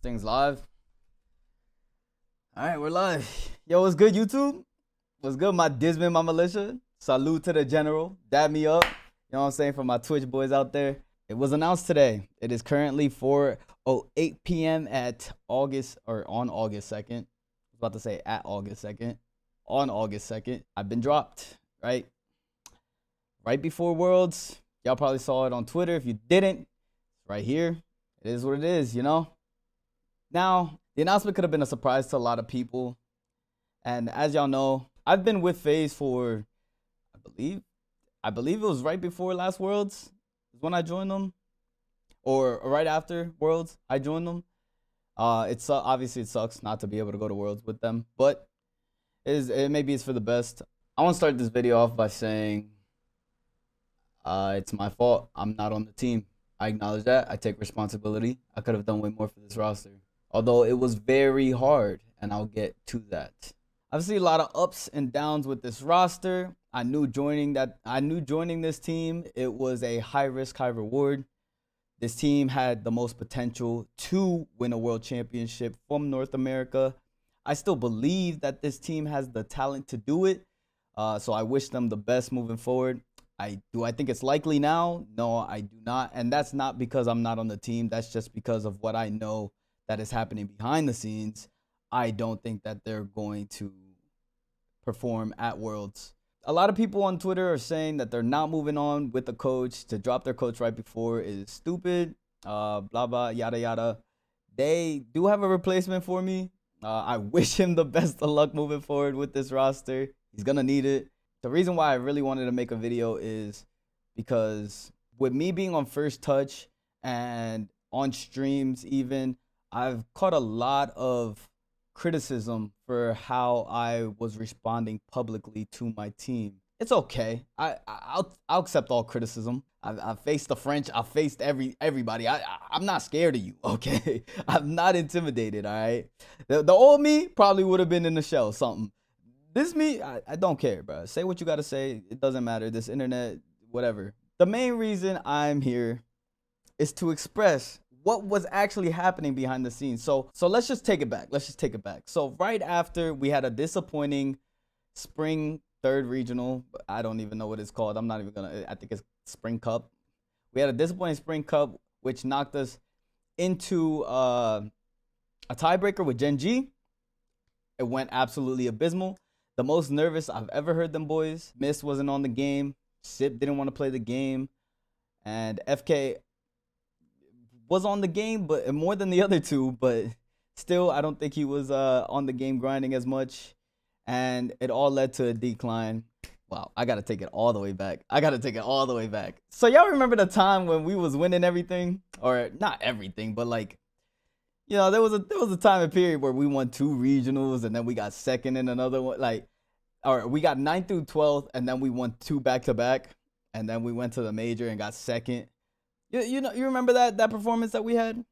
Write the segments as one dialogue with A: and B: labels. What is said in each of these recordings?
A: Things live. All right, we're live. Yo, what's good, YouTube? What's good, my Disman, my militia? Salute to the general. Dab me up. You know what I'm saying? For my Twitch boys out there. It was announced today. It is currently 4:08 p.m. on August 2nd. I was about to say at August 2nd. On August 2nd, I've been dropped, right? Right before Worlds. Y'all probably saw it on Twitter. If you didn't, right here. It is what it is, you know? Now, the announcement could have been a surprise to a lot of people. And as y'all know, I've been with FaZe for, I believe it was right before last Worlds when I joined them. Or right after Worlds, I joined them. Obviously it sucks not to be able to go to Worlds with them, but maybe it's for the best. I want to start this video off by saying it's my fault. I'm not on the team. I acknowledge that. I take responsibility. I could have done way more for this roster. Although it was very hard, and I'll get to that. I've seen a lot of ups and downs with this roster. I knew joining this team, it was a high risk, high reward. This team had the most potential to win a world championship from North America. I still believe that this team has the talent to do it. So I wish them the best moving forward. I think it's likely now? No, I do not. And that's not because I'm not on the team. That's just because of what I know that is happening behind the scenes. I don't think that they're going to perform at Worlds. A lot of people on Twitter are saying that they're not moving on with the coach. To drop their coach right before is stupid. Blah, blah, yada, yada. They do have a replacement for me. I wish him the best of luck moving forward with this roster. He's going to need it. The reason why I really wanted to make a video is because with me being on First Touch and on streams even, I've caught a lot of criticism for how I was responding publicly to my team. It's okay. I'll accept all criticism. I've faced the French. I've faced everybody. I'm not scared of you, okay? I'm not intimidated, all right? The old me probably would have been in the shell, something. This me, I don't care, bro. Say what you got to say. It doesn't matter. This internet, whatever. The main reason I'm here is to express what was actually happening behind the scenes. So let's just take it back. So right after we had a disappointing spring third regional, I don't even know what it's called. I'm not even gonna, I think it's Spring Cup. We had a disappointing Spring Cup, which knocked us into a tiebreaker with Gen G. It went absolutely abysmal. The most nervous I've ever heard them boys. Mist wasn't on the game. Sip didn't want to play the game. And FK was on the game, but more than the other two, but still, I don't think he was on the game grinding as much. And it all led to a decline. Wow, I got to take it all the way back. So y'all remember the time when we was winning everything? Or not everything, but like, you know, there was a time and period where we won 2 regionals and then we got second in another one. Like, or we got 9th through 12th and then we won 2 back-to-back. And then we went to the major and got second. You remember that performance that we had?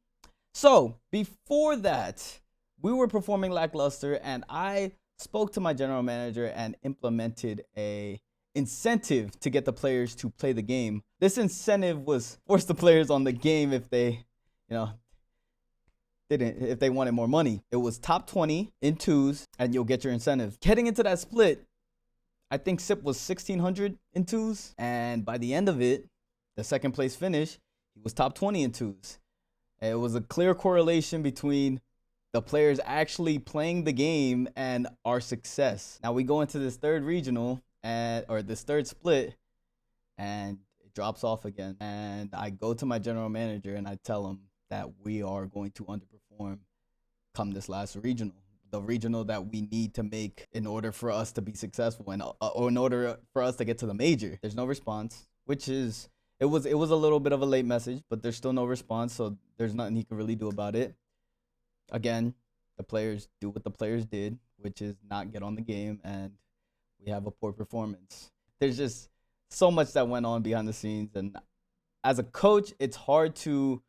A: So before that, we were performing lackluster, and I spoke to my general manager and implemented a incentive to get the players to play the game. This incentive was force the players on the game if they, if they wanted more money. It was top 20 in 2s, and you'll get your incentive. Heading into that split, I think Sip was 1,600 in 2s, and by the end of it, the second place finish, he was top 20 in 2s. And it was a clear correlation between the players actually playing the game and our success. Now we go into this third regional or this third split, and it drops off again. And I go to my general manager and I tell him that we are going to underperform come this last regional. The regional that we need to make in order for us to be successful and or in order for us to get to the major. There's no response, which is, it was a little bit of a late message, but there's still no response, so there's nothing he can really do about it. Again, the players do what the players did, which is not get on the game, and we have a poor performance. There's just so much that went on behind the scenes, and as a coach, it's hard to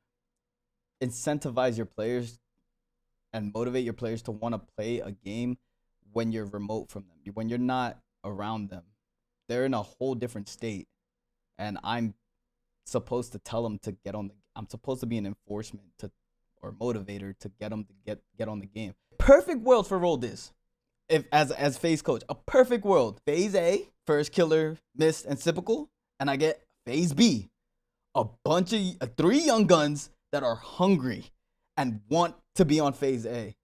A: incentivize your players and motivate your players to want to play a game when you're remote from them, when you're not around them. They're in a whole different state, and I'm supposed to tell them to get on the, I'm supposed to be an enforcement to or motivator to get them to get on the game. Perfect world for Roldis. If as phase coach, a perfect world. Phase A, Firstkiller, Mist, and Typical, and I get phase B, a bunch of 3 young guns that are hungry and want to be on phase A.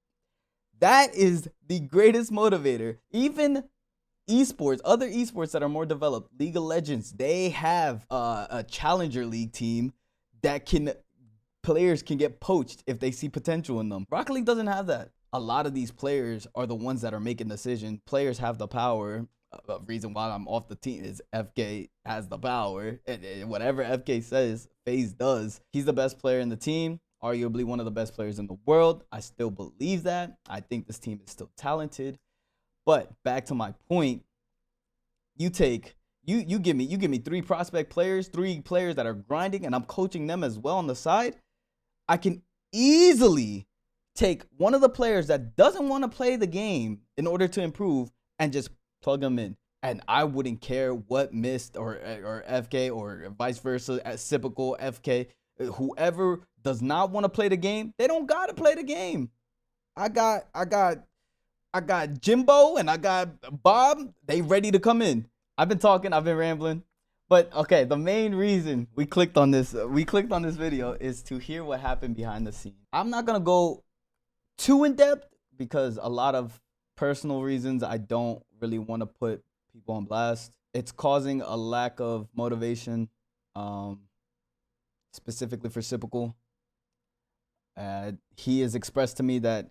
A: That is the greatest motivator. Even esports, other esports that are more developed, League of Legends, they have a Challenger League team that players can get poached if they see potential in them. Rocket League doesn't have that. A lot of these players are the ones that are making decisions. Players have the power. The reason why I'm off the team is FK has the power. And whatever FK says, FaZe does. He's the best player in the team, arguably one of the best players in the world. I still believe that. I think this team is still talented. But back to my point, you give me 3 prospect players, 3 players that are grinding, and I'm coaching them as well on the side. I can easily take one of the players that doesn't want to play the game in order to improve and just plug them in. And I wouldn't care what Mist or FK or vice versa, as typical FK, whoever does not want to play the game, they don't got to play the game. I got Jimbo and I got Bob. They ready to come in. I've been rambling. But okay, the main reason we clicked on this video is to hear what happened behind the scenes. I'm not going to go too in depth because a lot of personal reasons I don't really want to put people on blast. It's causing a lack of motivation, specifically for Typical. He has expressed to me that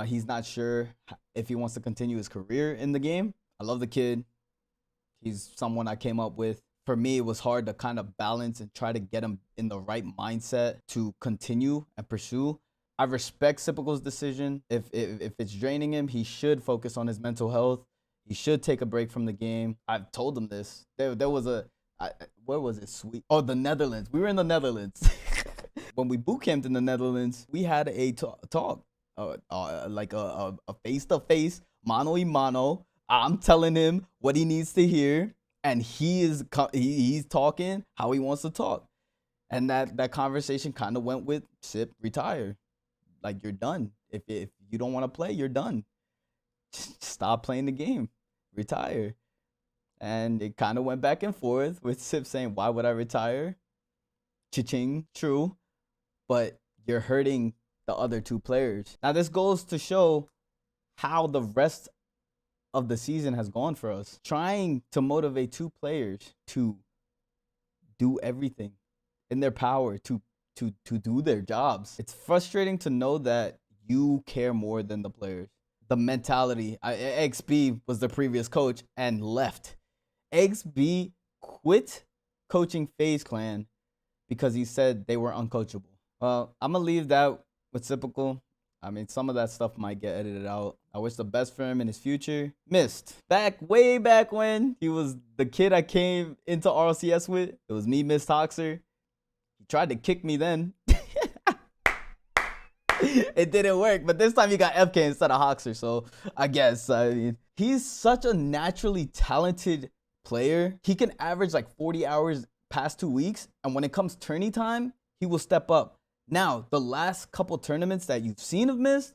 A: he's not sure if he wants to continue his career in the game. I love the kid. He's someone I came up with. For me, it was hard to kind of balance and try to get him in the right mindset to continue and pursue. I respect Typical's decision. If it's draining him, he should focus on his mental health. He should take a break from the game. I've told him this. There was where was it? Oh, the Netherlands. We were in the Netherlands. When we boot camped in the Netherlands, we had a talk, like a face-to-face, mano-y-mano. I'm telling him what he needs to hear, and he's talking how he wants to talk. And that conversation kind of went with Sip, retire. Like, you're done. If you don't want to play, you're done. Stop playing the game. Retire. And it kind of went back and forth with Sip saying, why would I retire? Cha-ching, true. But you're hurting the other 2 players. Now, this goes to show how the rest of the season has gone for us. Trying to motivate 2 players to do everything in their power to do their jobs. It's frustrating to know that you care more than the players. The mentality. XB was the previous coach and left. XB quit coaching FaZe Clan because he said they were uncoachable. Well, I'm going to leave that with Typical. I mean, some of that stuff might get edited out. I wish the best for him in his future. Mist. Way back when he was the kid I came into RLCS with. It was me, Mist Hoxer. He tried to kick me then. It didn't work, but this time he got FK instead of Hoxer, so I guess. I mean, he's such a naturally talented player. He can average like 40 hours past 2 weeks, and when it comes tourney time, he will step up. Now, the last couple tournaments that you've seen of Mist,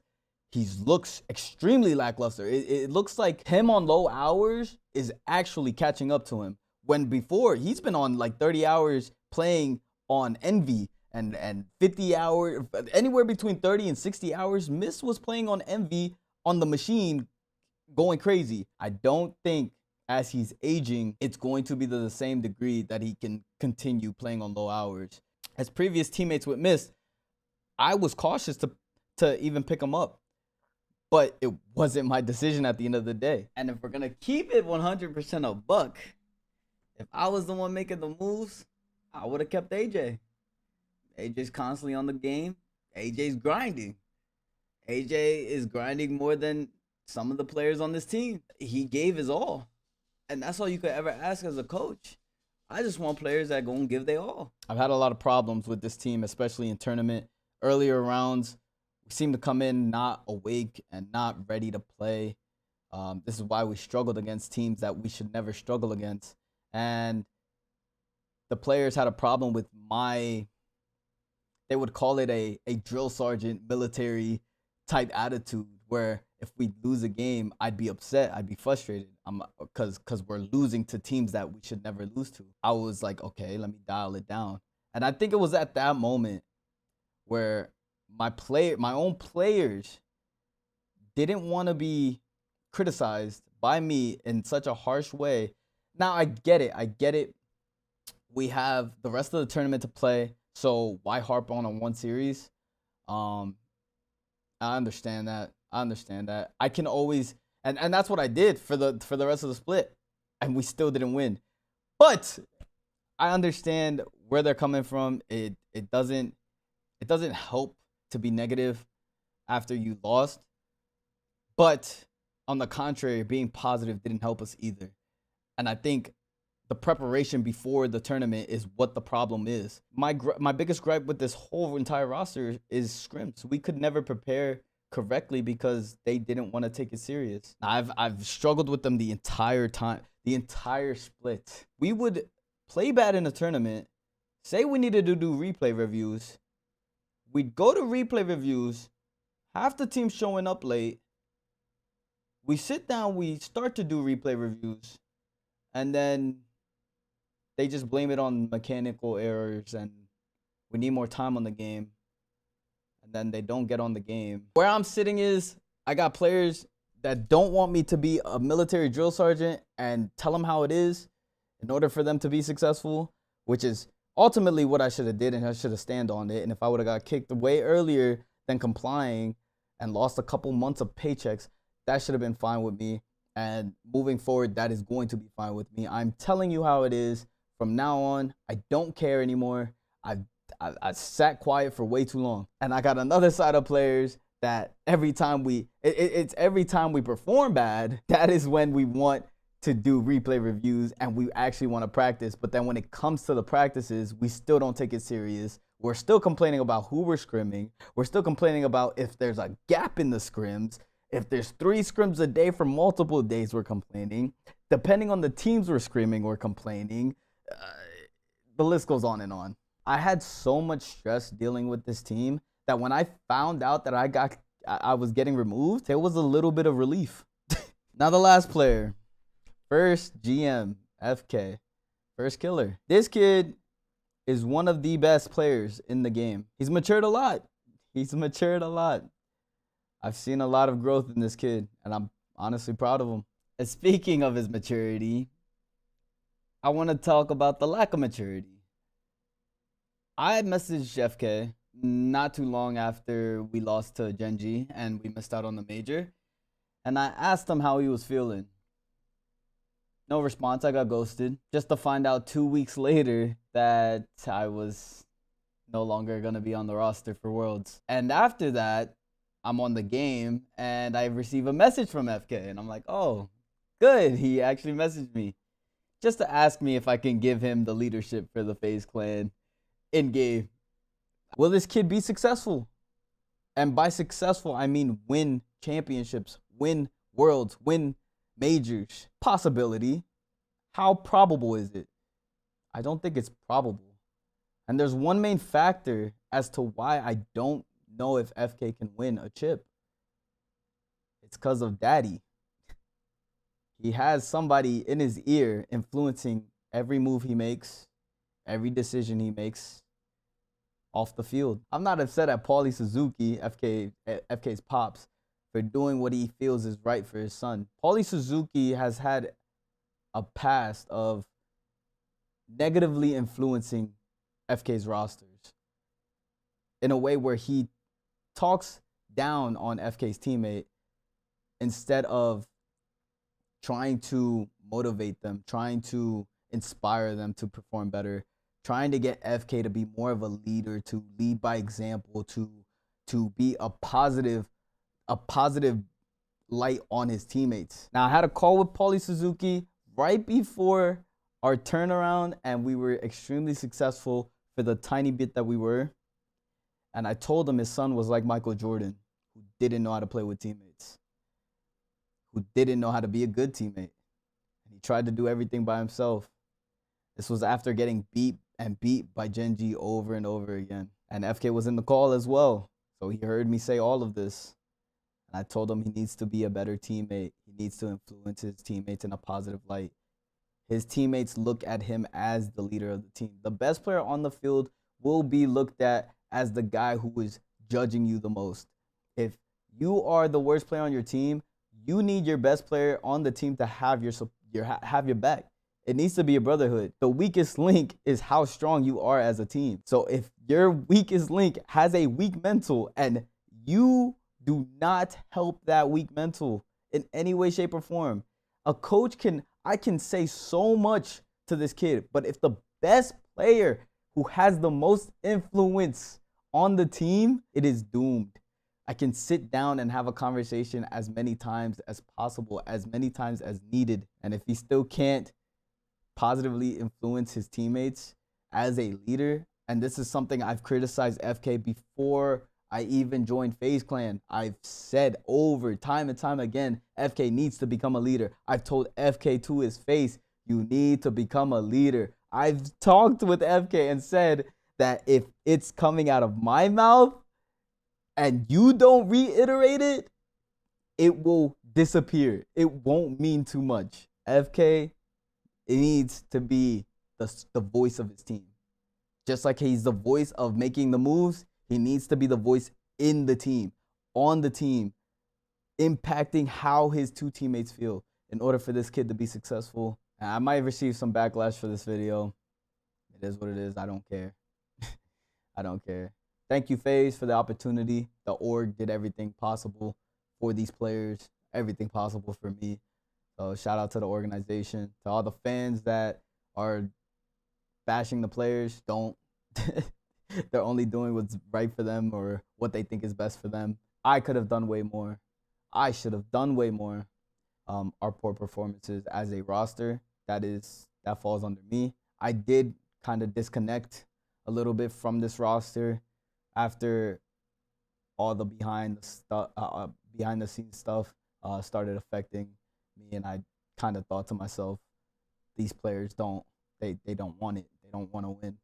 A: he looks extremely lackluster. It looks like him on low hours is actually catching up to him. When before, he's been on like 30 hours playing on Envy and 50 hours, anywhere between 30 and 60 hours. Mist was playing on Envy on the machine going crazy. I don't think as he's aging, it's going to be to the same degree that he can continue playing on low hours. As previous teammates with Mist, I was cautious to even pick him up. But it wasn't my decision at the end of the day. And if we're going to keep it 100% a buck, if I was the one making the moves, I would have kept AJ. AJ's constantly on the game. AJ's grinding. AJ is grinding more than some of the players on this team. He gave his all. And that's all you could ever ask as a coach. I just want players that go and give their all. I've had a lot of problems with this team, especially in tournament. Earlier rounds, we seem to come in not awake and not ready to play. This is why we struggled against teams that we should never struggle against. And the players had a problem with my they would call it a drill sergeant military type attitude, where if we lose a game, I'd be upset, I'd be frustrated. Because we're losing to teams that we should never lose to. I was like, okay, let me dial it down. And I think it was at that moment where my own players didn't want to be criticized by me in such a harsh way. Now I get it. We have the rest of the tournament to play, so why harp on one series? I understand that. I can always, and that's what I did for the rest of the split, and we still didn't win. But I understand where they're coming from. It doesn't help to be negative after you lost. But on the contrary, being positive didn't help us either. And I think the preparation before the tournament is what the problem is. My biggest gripe with this whole entire roster is scrims. We could never prepare correctly because they didn't want to take it serious. I've struggled with them the entire time, the entire split. We would play bad in a tournament, say we needed to do replay reviews. We'd go to replay reviews, half the team showing up late. We sit down, we start to do replay reviews, and then they just blame it on mechanical errors and we need more time on the game. And then they don't get on the game. Where I'm sitting is, I got players that don't want me to be a military drill sergeant and tell them how it is in order for them to be successful, which is ultimately what I should have did, and I should have stand on it. And if I would have got kicked way earlier than complying and lost a couple months of paychecks, that should have been fine with me. And moving forward, that is going to be fine with me. I'm telling you how it is. From now on, I don't care anymore. I sat quiet for way too long. And I got another side of players that every time every time we perform bad, that is when we want to do replay reviews and we actually want to practice. But then when it comes to the practices, we still don't take it serious. We're still complaining about who we're scrimming. We're still complaining about if there's a gap in the scrims. If there's 3 scrims a day for multiple days, we're complaining. Depending on the teams we're scrimming, we're complaining. The list goes on and on. I had so much stress dealing with this team that when I found out that I was getting removed, it was a little bit of relief. Now the last player, first GM, FK, Firstkiller. This kid is one of the best players in the game. He's matured a lot. I've seen a lot of growth in this kid, and I'm honestly proud of him. And speaking of his maturity, I want to talk about the lack of maturity. I messaged FK not too long after we lost to Genji and we missed out on the major, and I asked him how he was feeling. No response. I got ghosted, just to find out 2 weeks later that I was no longer going to be on the roster for Worlds. And after that, I'm on the game and I receive a message from FK, and I'm like, oh, good. He actually messaged me just to ask me if I can give him the leadership for the FaZe Clan in game. Will this kid be successful? And by successful, I mean win championships, win Worlds, win majors. Possibility. How probable is it? I don't think it's probable. And there's one main factor as to why I don't know if FK can win a chip. It's because of Daddy. He has somebody in his ear influencing every move he makes, every decision he makes off the field. I'm not upset at Paulie Suzuki, FK's pops, for doing what he feels is right for his son. Paulie Suzuki has had a past of negatively influencing FK's rosters in a way where he talks down on FK's teammate instead of trying to motivate them, trying to inspire them to perform better, trying to get FK to be more of a leader, to lead by example, to be a positive light on his teammates. Now, I had a call with Paulie Suzuki right before our turnaround, and we were extremely successful for the tiny bit that we were. And I told him his son was like Michael Jordan, who didn't know how to play with teammates, who didn't know how to be a good teammate. And he tried to do everything by himself. This was after getting beat by Genji over and over again. And FK was in the call as well. So he heard me say all of this. And I told him he needs to be a better teammate. He needs to influence his teammates in a positive light. His teammates look at him as the leader of the team. The best player on the field will be looked at as the guy who is judging you the most. If you are the worst player on your team, you need your best player on the team to have your back. It needs to be a brotherhood. The weakest link is how strong you are as a team. So if your weakest link has a weak mental and you do not help that weak mental in any way, shape, or form, a coach I can say so much to this kid, but if the best player who has the most influence on the team, it is doomed. I can sit down and have a conversation as many times as possible, as many times as needed. And if he still can't positively influence his teammates as a leader, and this is something I've criticized FK before I even joined FaZe Clan. I've said over time and time again, FK needs to become a leader. I've told FK to his face, you need to become a leader. I've talked with FK and said that if it's coming out of my mouth and you don't reiterate it, it will disappear. It won't mean too much. FK needs to be the voice of his team. Just like he's the voice of making the moves, he needs to be the voice in the team, on the team, impacting how his two teammates feel in order for this kid to be successful. And I might receive some backlash for this video. It is what it is. I don't care. I don't care. Thank you, FaZe, for the opportunity. The org did everything possible for these players, everything possible for me. So shout out to the organization, to all the fans that are bashing the players. Don't. They're only doing what's right for them or what they think is best for them. I could have done way more. I should have done way more. Our poor performances as a roster, that falls under me. I did kind of disconnect a little bit from this roster after all the behind the scenes stuff started affecting me, and I kind of thought to myself, these players don't want it. They don't want to win.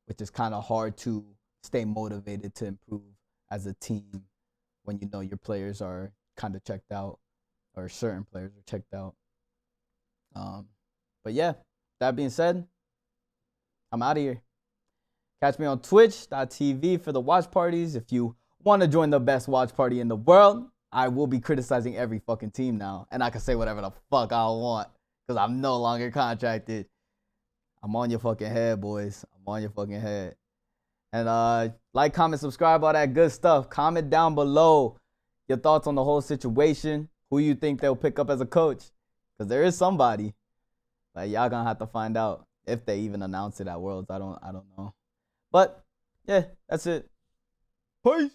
A: Which is kind of hard to stay motivated to improve as a team when you know your players are kind of checked out, or certain players are checked out. But yeah, that being said, I'm out of here. Catch me on twitch.tv for the watch parties. If you want to join the best watch party in the world, I will be criticizing every fucking team now. And I can say whatever the fuck I want because I'm no longer contracted. I'm on your fucking head, boys. I'm on your fucking head. And like, comment, subscribe, all that good stuff. Comment down below your thoughts on the whole situation. Who you think they'll pick up as a coach. Because there is somebody. Like, y'all gonna have to find out if they even announce it at Worlds. I don't know. But yeah, that's it. Peace.